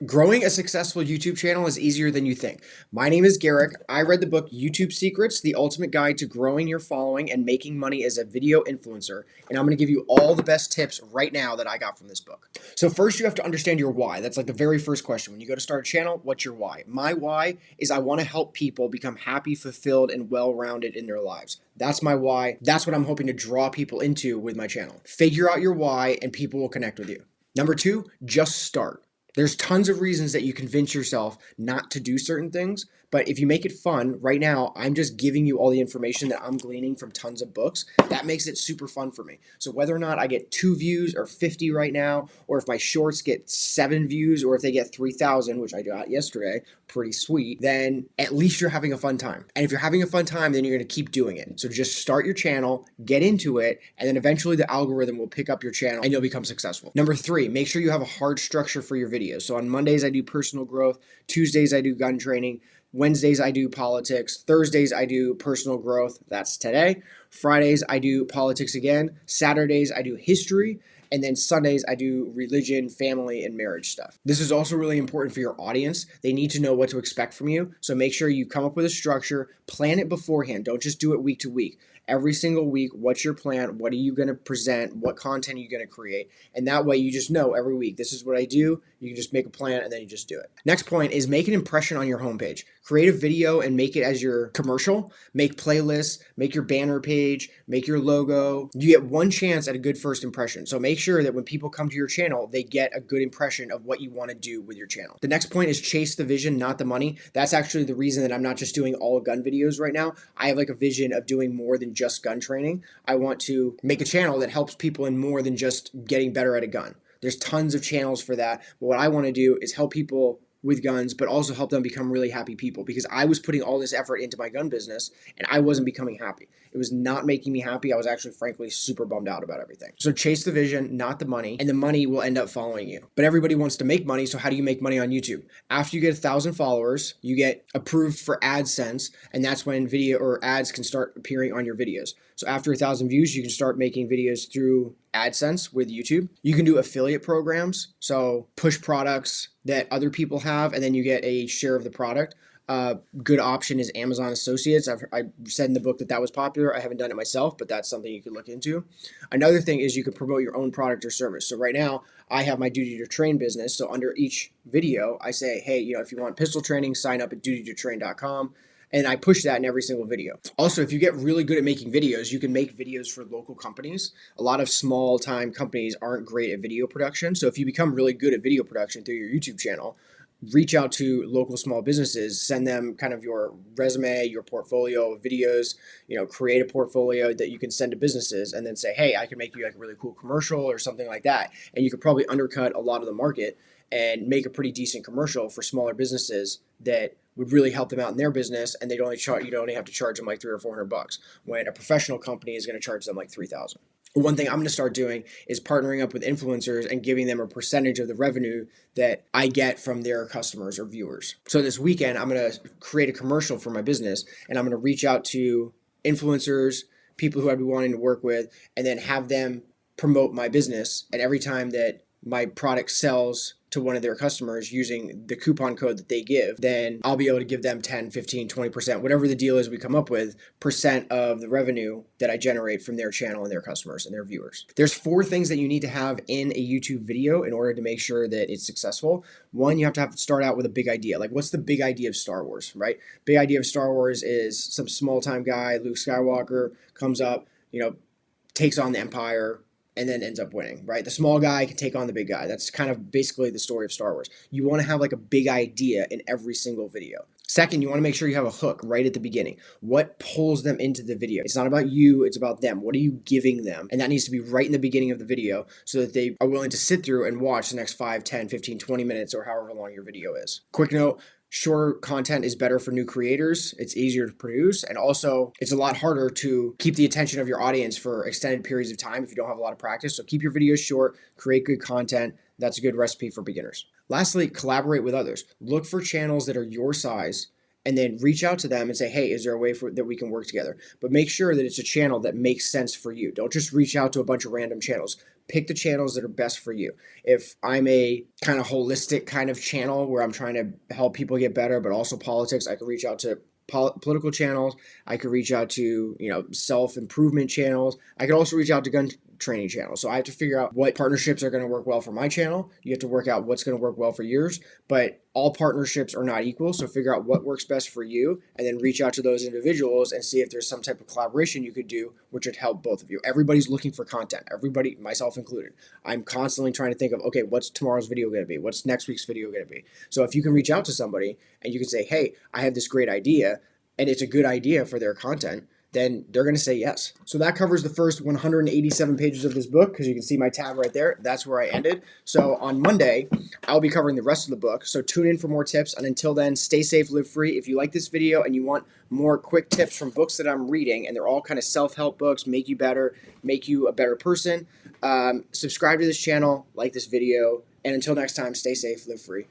Growing a successful YouTube channel is easier than you think. My name is Garrick. I read the book YouTube Secrets, the ultimate guide to growing your following and making money as a video influencer. And I'm going to give you all the best tips right now that I got from this book. So first you have to understand your why. That's like the very first question. When you go to start a channel, what's your why? My why is I want to help people become happy, fulfilled, and well-rounded in their lives. That's my why. That's what I'm hoping to draw people into with my channel. Figure out your why and people will connect with you. Number two, just start. There's tons of reasons that you convince yourself not to do certain things, but if you make it fun, right now, I'm just giving you all the information that I'm gleaning from tons of books. That makes it super fun for me. So whether or not I get 2 views or 50 right now, or if my shorts get 7 views, or if they get 3,000, which I got yesterday, pretty sweet, then at least you're having a fun time. And if you're having a fun time, then you're gonna keep doing it. So just start your channel, get into it, and then eventually the algorithm will pick up your channel and you'll become successful. Number 3, make sure you have a hard structure for your videos. So on Mondays, I do personal growth. Tuesdays, I do gun training. Wednesdays, I do politics. Thursdays, I do personal growth. That's today. Fridays, I do politics again. Saturdays, I do history. And then Sundays, I do religion, family, and marriage stuff. This is also really important for your audience. They need to know what to expect from you. So make sure you come up with a structure, plan it beforehand. Don't just do it week to week. Every single week, what's your plan? What are you going to present? What content are you going to create? And that way you just know every week, this is what I do. You can just make a plan and then you just do it. Next point is make an impression on your homepage. Create a video and make it as your commercial. Make playlists, make your banner page, make your logo. You get one chance at a good first impression. So make sure that when people come to your channel, they get a good impression of what you want to do with your channel. The next point is chase the vision, not the money. That's actually the reason that I'm not just doing all gun videos right now. I have like a vision of doing more than just gun training. I want to make a channel that helps people in more than just getting better at a gun. There's tons of channels for that. But what I want to do is help people with guns, but also help them become really happy people, because I was putting all this effort into my gun business and I wasn't becoming happy. It was not making me happy. I was actually, frankly, super bummed out about everything. So chase the vision, not the money, and the money will end up following you. But everybody wants to make money, so how do you make money on YouTube? After you get 1,000 followers, you get approved for AdSense, and that's when video or ads can start appearing on your videos. So after 1,000 views, you can start making videos through AdSense with YouTube. You can do affiliate programs, so push products that other people have, and then you get a share of the product. Good option is Amazon Associates. I said in the book that that was popular. I haven't done it myself, but that's something you could look into. Another thing is you can promote your own product or service. So right now, I have my Duty to Train business. So under each video, I say, hey, if you want pistol training, sign up at dutytotrain.com. And I push that in every single video. Also, if you get really good at making videos, you can make videos for local companies. A lot of small time companies aren't great at video production. So if you become really good at video production through your YouTube channel, reach out to local small businesses, send them kind of your resume, your portfolio of videos, create a portfolio that you can send to businesses and then say, hey, I can make you like a really cool commercial or something like that. And you could probably undercut a lot of the market and make a pretty decent commercial for smaller businesses that would really help them out in their business, and you'd only have to charge them like $300 or $400 when a professional company is going to charge them like $3,000. One thing I'm going to start doing is partnering up with influencers and giving them a percentage of the revenue that I get from their customers or viewers. So this weekend, I'm going to create a commercial for my business, and I'm going to reach out to influencers, people who I'd be wanting to work with, and then have them promote my business. And every time that my product sells to one of their customers using the coupon code that they give, then I'll be able to give them 10, 15, 20%, whatever the deal is we come up with, percent of the revenue that I generate from their channel and their customers and their viewers. There's 4 things that you need to have in a YouTube video in order to make sure that it's successful. One, you have to start out with a big idea. Like, what's the big idea of Star Wars, right? Big idea of Star Wars is some small time guy, Luke Skywalker, comes up, takes on the Empire, and then ends up winning, right? The small guy can take on the big guy. That's kind of basically the story of Star Wars. You want to have like a big idea in every single video. Second, you want to make sure you have a hook right at the beginning. What pulls them into the video? It's not about you, it's about them. What are you giving them? And that needs to be right in the beginning of the video so that they are willing to sit through and watch the next 5, 10, 15, 20 minutes or however long your video is. Quick note, shorter content is better for new creators. It's easier to produce, and also it's a lot harder to keep the attention of your audience for extended periods of time if you don't have a lot of practice. So keep your videos short, create good content. That's a good recipe for beginners. Lastly, collaborate with others. Look for channels that are your size and then reach out to them and say, hey, is there a way that we can work together? But make sure that it's a channel that makes sense for you. Don't just reach out to a bunch of random channels. pick the channels that are best for you. If I'm a kind of holistic kind of channel where I'm trying to help people get better, but also politics, I can reach out to political channels. I could reach out to, self-improvement channels. I could also reach out to gun training channels. So I have to figure out what partnerships are going to work well for my channel. You have to work out what's going to work well for yours, but all partnerships are not equal. So figure out what works best for you and then reach out to those individuals and see if there's some type of collaboration you could do, which would help both of you. Everybody's looking for content. Everybody, myself included. I'm constantly trying to think of, okay, what's tomorrow's video going to be? What's next week's video going to be? So if you can reach out to somebody and you can say, hey, I have this great idea and it's a good idea for their content, then they're going to say yes. So that covers the first 187 pages of this book, because you can see my tab right there. That's where I ended. So on Monday, I'll be covering the rest of the book. So tune in for more tips. And until then, stay safe, live free. If you like this video and you want more quick tips from books that I'm reading, and they're all kind of self-help books, make you better, make you a better person, subscribe to this channel, like this video. And until next time, stay safe, live free.